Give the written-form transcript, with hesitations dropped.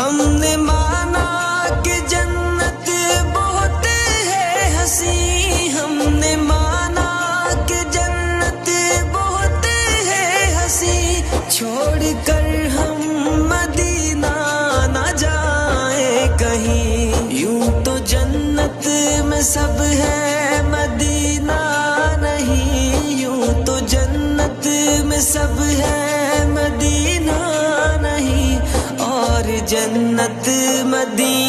हमने माना कि जन्नत बहुत है हंसी, हमने माना कि जन्नत बहुत है हंसी, छोड़कर हम मदीना ना जाए कहीं। यूं तो जन्नत में सब है मदीना नहीं, यूं तो जन्नत में सब है मदीना नहीं, और जन्नत मदीना